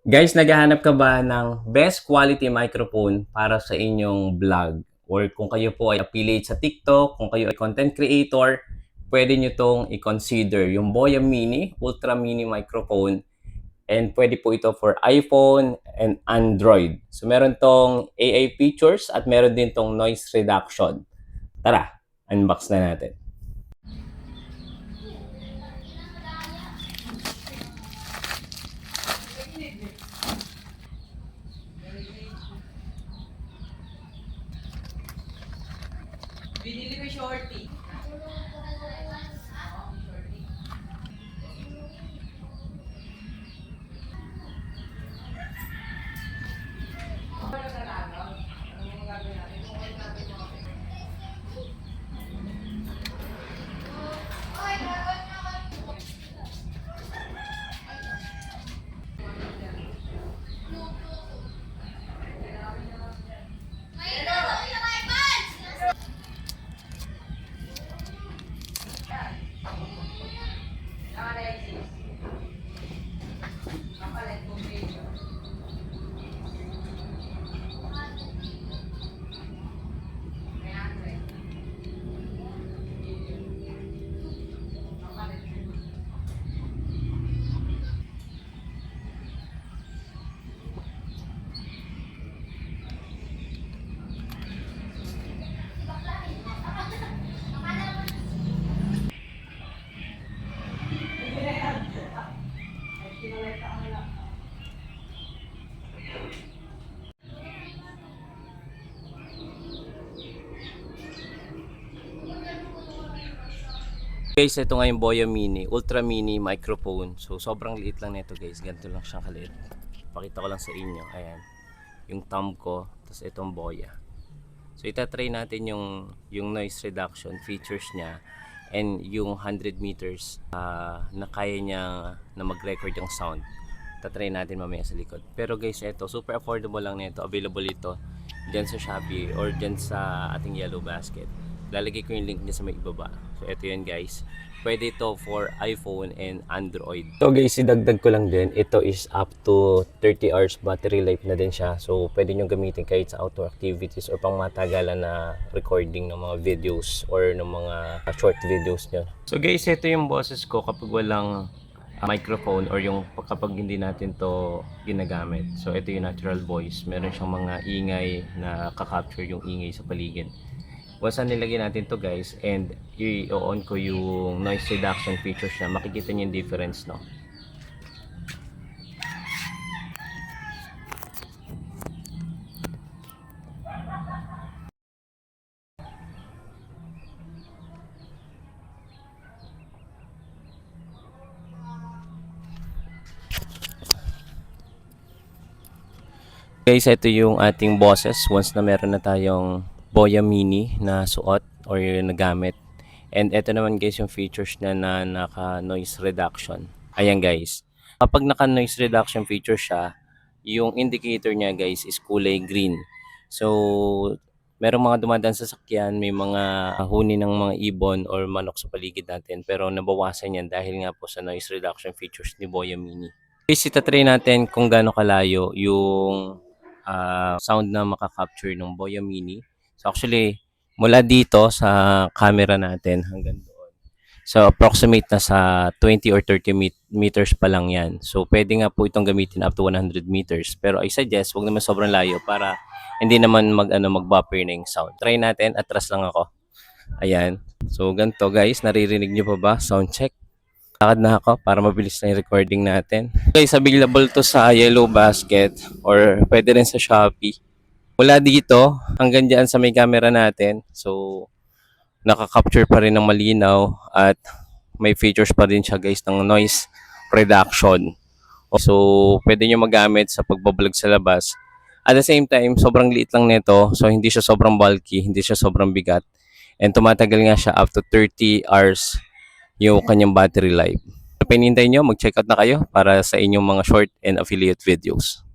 Guys, naghahanap ka ba ng best quality microphone para sa inyong vlog? Or kung kayo po ay affiliate sa TikTok, kung kayo ay content creator, pwede nyo tong i-consider yung Boya Mini, Ultra Mini microphone. And pwede po ito for iPhone and Android. So meron tong AI features at meron din tong noise reduction. Tara, unbox na natin. Binili ko yung shorty. Guys, ito nga yung Boya Mini, Ultra Mini microphone. So, sobrang liit lang nito guys. Ganito lang siyang kaliit. Pakita ko lang sa inyo. Ayan. Yung thumb ko, tapos itong Boya. So, itatry natin yung noise reduction features niya and yung 100 meters na kaya niya na mag-record yung sound. Tatry natin mamaya sa likod. Pero guys, ito, super affordable lang nito. Available ito dyan sa Shopee or dyan sa ating Yellow Basket. Lalagay ko yung link niya sa may ibaba. So, ito yun guys. Pwede ito for iPhone and Android. So guys, idagdag ko lang din. Ito is up to 30 hours battery life na din siya. So, pwede nyo gamitin kahit sa outdoor activities or pang matagalan na recording ng mga videos or ng mga short videos nyo. So guys, ito yung boses ko kapag walang microphone or yung kapag hindi natin to ginagamit. So, ito yung natural voice. Meron siyang mga ingay na kakapture yung ingay sa paligid. Once na nilagay natin to guys and i-on ko yung noise reduction features niya, makikita niyo yung difference, no? Guys, ito yung ating boses once na meron na tayong Boya Mini na suot or nagamit. And ito naman guys yung features na naka noise reduction. Ayan guys. Kapag naka noise reduction feature siya, yung indicator niya guys is kulay green. So, merong mga dumadaan sa sakyan, may mga huni ng mga ibon or manok sa paligid natin. Pero nabawasan yan dahil nga po sa noise reduction features ni Boya Mini. Guys, itatry natin kung gaano kalayo yung sound na makakapture ng Boya Mini. So actually, mula dito sa camera natin hanggang doon. So approximate na sa 20 or 30 meters pa lang yan. So pwede nga po itong gamitin up to 100 meters. Pero I suggest, wag naman sobrang layo para hindi naman mag-buffer na yung sound. Try natin, atras lang ako. Ayan. So ganito guys, naririnig nyo pa ba? Sound check. Lakad na ako para mabilis na yung recording natin. Guys, available to sa Yellow Basket or pwede rin sa Shopee. Mula dito hanggang dyan sa may camera natin. So, nakaka-capture pa rin ng malinaw at may features pa rin siya guys ng noise reduction. So, pwede nyo magamit sa pagbablog sa labas. At the same time, sobrang liit lang nito. So, hindi siya sobrang bulky, hindi siya sobrang bigat. And tumatagal nga siya up to 30 hours yung kanyang battery life. Pinintay nyo, mag-check out na kayo para sa inyong mga short and affiliate videos.